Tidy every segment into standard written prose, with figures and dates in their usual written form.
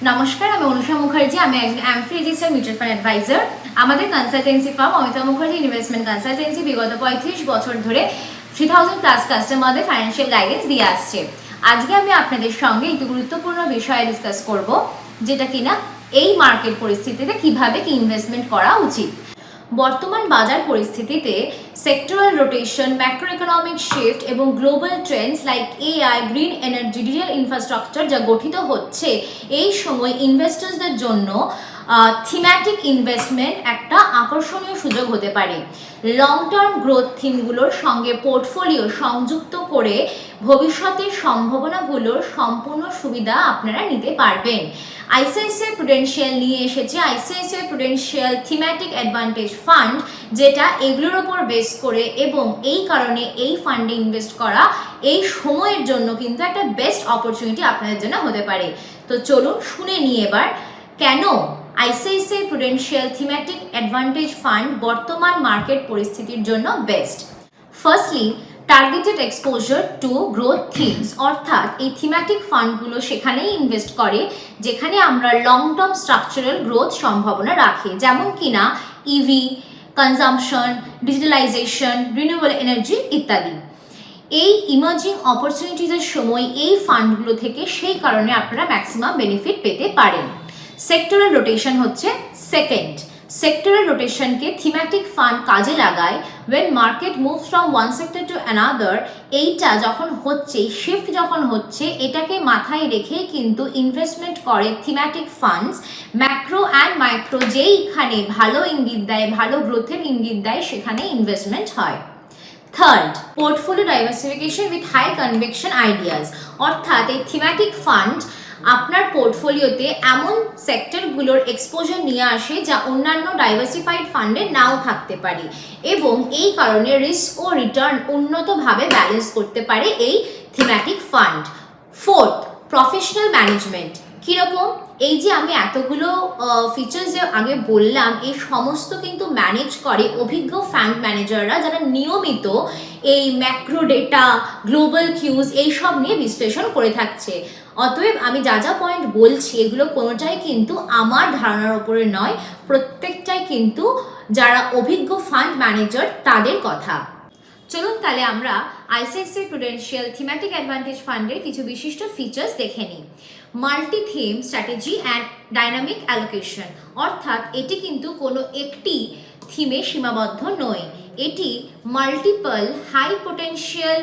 নমস্কার, আমি অনুষা মুখার্জি। আমি একজন AMFI registered mutual fund advisor. আমাদের consultancy firm Amita Mukherjee investment consultancy বিগত 35 বছর ধরে 3000+ কাস্টমারদের ফাইন্যান্সিয়াল গাইডেন্স দিয়ে আসছে। আজকে আমি আপনাদের সঙ্গে একটু গুরুত্বপূর্ণ বিষয়ে ডিসকাস করব, যেটা কিনা এই মার্কেট পরিস্থিতিতে কিভাবে কি ইনভেস্টমেন্ট করা উচিত। বর্তমান বাজার পরিস্থিতিতে sectoral rotation, macro economic shift এবং global trends like AI, green energy, digital infrastructure যা গঠিত হচ্ছে, এই সময় ইনভেস্টার্সদের জন্য থিম্যাটিক ইনভেস্টমেন্ট একটা আকর্ষণীয় সুযোগ হতে পারে। লং টার্ম গ্রোথ থিমগুলোর সঙ্গে পোর্টফোলিও সংযুক্ত করে ভবিষ্যতের সম্ভাবনাগুলোর সম্পূর্ণ সুবিধা আপনারা নিতে পারবেন। আইসিআইসিআই প্রুডেন্সিয়াল নিয়ে এসেছে ICICI Prudential thematic advantage fund, যেটা এগুলোর ওপর বেস করে, এবং এই কারণে এই ফান্ডে ইনভেস্ট করা এই সময়ের জন্য কিন্তু একটা বেস্ট অপরচুনিটি আপনাদের জন্য হতে পারে। তো চলুন শুনে নিই এবার কেন ICICI Prudential thematic advantage fund বর্তমান মার্কেট পরিস্থিতির জন্য best. Firstly, targeted exposure two growth themes, অর্থাৎ এই থিম্যাটিক ফান্ডগুলো সেখানেই ইনভেস্ট করে যেখানে আমরা লং টার্ম স্ট্রাকচারাল গ্রোথ সম্ভাবনা রাখি, যেমন কিনা EV, consumption, digitalization, renewable energy ইত্যাদি। এই ইমার্জিং অপরচুনিটিজের সময় এই ফান্ডগুলো থেকে সেই কারণে আপনারা ম্যাক্সিমাম বেনিফিট পেতে পারেন। সেক্টরাল রোটেশন হচ্ছে সেকেন্ড। সেক্টরাল রোটেশনকে থিম্যাটিক ফান্ড কাজে লাগায় when market moves from one sector to another। এইটা যখন হচ্ছে, শিফট যখন হচ্ছে, এটাকে মাথায় রেখে কিন্তু ইনভেস্টমেন্ট করে thematic funds. Macro and micro যেইখানে ভালো ইঙ্গিত দেয়, ভালো গ্রোথের ইঙ্গিত দেয়, সেখানে ইনভেস্টমেন্ট হয়। Third, portfolio diversification with high conviction ideas, অর্থাৎ এই থিম্যাটিক ফান্ড আপনার পোর্টফোলিওতে এমন সেক্টরগুলোর এক্সপোজার নিয়ে আসে যা অন্যান্য ডাইভার্সিফাইড ফান্ডে নাও থাকতে পারে, এবং এই কারণে রিস্ক ও রিটার্ন উন্নতভাবে ব্যালেন্স করতে পারে এই thematic fund. Fourth, professional management. কীরকম? এই যে আমি এতগুলো ফিচার্স যে আগে বললাম, এই সমস্ত কিন্তু ম্যানেজ করে অভিজ্ঞ ফান্ড ম্যানেজাররা, যারা নিয়মিত এই ম্যাক্রো ডেটা, গ্লোবাল কিউজ এইসব নিয়ে বিশ্লেষণ করে থাকছে। অতএব আমি যা যা পয়েন্ট বলছি, এগুলো কোনোটাই কিন্তু আমার ধারণার ওপরে নয়, প্রত্যেকটাই কিন্তু যারা অভিজ্ঞ ফান্ড ম্যানেজার তাদের কথা। চলুন তাহলে আমরা আইসিআইসিআই প্রুডেন্সিয়াল থিম্যাটিক অ্যাডভান্টেজ ফান্ডের কিছু বিশিষ্ট ফিচার্স দেখে নিই। Multi theme strategy and dynamic allocation, অর্থাৎ এটি কিন্তু কোনো একটি থিমে সীমাবদ্ধ নয়, এটি মাল্টিপল হাই পোটেনশিয়াল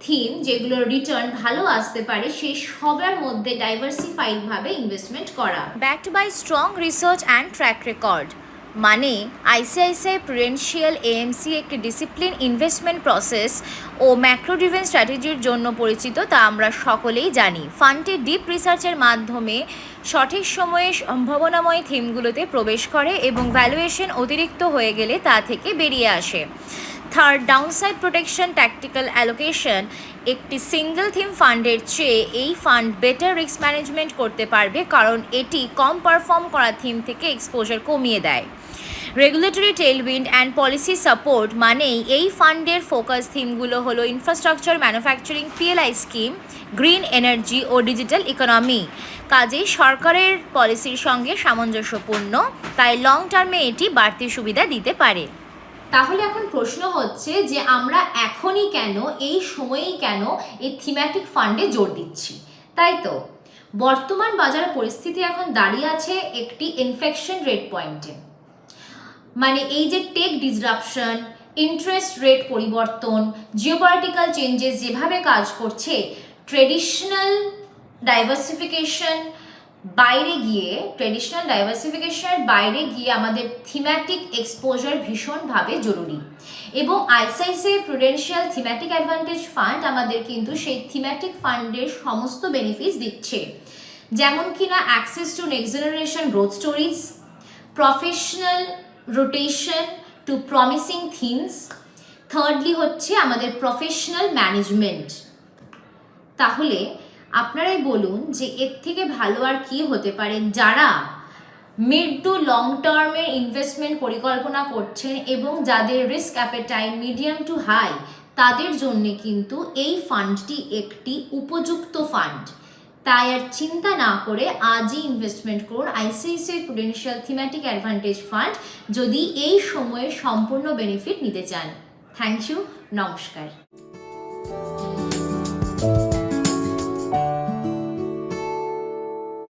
থিম যেগুলোর রিটার্ন ভালো আসতে পারে সেই সবার মধ্যে ডাইভার্সিফাইডভাবে ইনভেস্টমেন্ট করা। Backed by strong research and track record, মানে আইসিআইসিআই প্রুডেন্সিয়াল এএমসি একটি ডিসিপ্লিন ইনভেস্টমেন্ট প্রসেস ও ম্যাক্রো ড্রিভেন স্ট্র্যাটেজির জন্য পরিচিত, তা আমরা সকলেই জানি। ফান্ডটি ডিপ রিসার্চের মাধ্যমে সঠিক সময়ে সম্ভাবনাময় থিমগুলোতে প্রবেশ করে এবং ভ্যালুয়েশন অতিরিক্ত হয়ে গেলে তা থেকে বেরিয়ে আসে। Third, downside protection tactical allocation. একটি সিঙ্গেল থিম ফান্ডের চেয়ে এই ফান্ড বেটার রিস্ক ম্যানেজমেন্ট করতে পারবে, কারণ এটি কম পারফর্ম করা থিম থেকে এক্সপোজার কমিয়ে দেয়। Regulatory tailwind and policy support, মানেই এই ফান্ডের ফোকাস থিমগুলো হলো infrastructure, manufacturing, PLI scheme, green energy ও ডিজিটাল ইকোনমি। কাজেই সরকারের পলিসির সঙ্গে সামঞ্জস্যপূর্ণ, তাই লং টার্মে এটি বাড়তি সুবিধা দিতে পারে। তাহলে এখন প্রশ্ন হচ্ছে যে আমরা এখনই কেন, এই সময়েই কেন এই থিম্যাটিক ফান্ডে জোর দিচ্ছি, তাই তো? বর্তমান বাজার পরিস্থিতি এখন দাঁড়িয়ে আছে একটি ইনফ্লেকশন রেট পয়েন্টে, মানে এই যে টেক ডিসরাপশন, ইন্টারেস্ট রেট পরিবর্তন, জিওপলিটিক্যাল চেঞ্জেস যেভাবে কাজ করছে, ট্রেডিশনাল ডাইভার্সিফিকেশনের বাইরে গিয়ে আমাদের থিম্যাটিক এক্সপোজার ভীষণভাবে জরুরি, এবং ICICI Prudential thematic advantage fund আমাদের কিন্তু সেই থিম্যাটিক ফান্ডের সমস্ত বেনিফিটস দিচ্ছে, যেমন কিনা access to next generation growth stories, professional rotation to promising themes. Thirdly হচ্ছে আমাদের প্রফেশনাল ম্যানেজমেন্ট। তাহলে আপনারাই বলুন যে এর থেকে ভালো আর কি হতে পারে? যারা মিড টু লং টার্মের ইনভেস্টমেন্ট পরিকল্পনা করছেন এবং যাদের risk appetite medium to high, তাদের জন্য কিন্তু এই ফান্ডটি একটি উপযুক্ত ফান্ড। তাই আর চিন্তা না করে আজই ইনভেস্টমেন্ট করুন ICICI Prudential thematic advantage fund যদি এই সময়ে সম্পূর্ণ বেনিফিট নিতে চান। থ্যাংক ইউ, নমস্কার।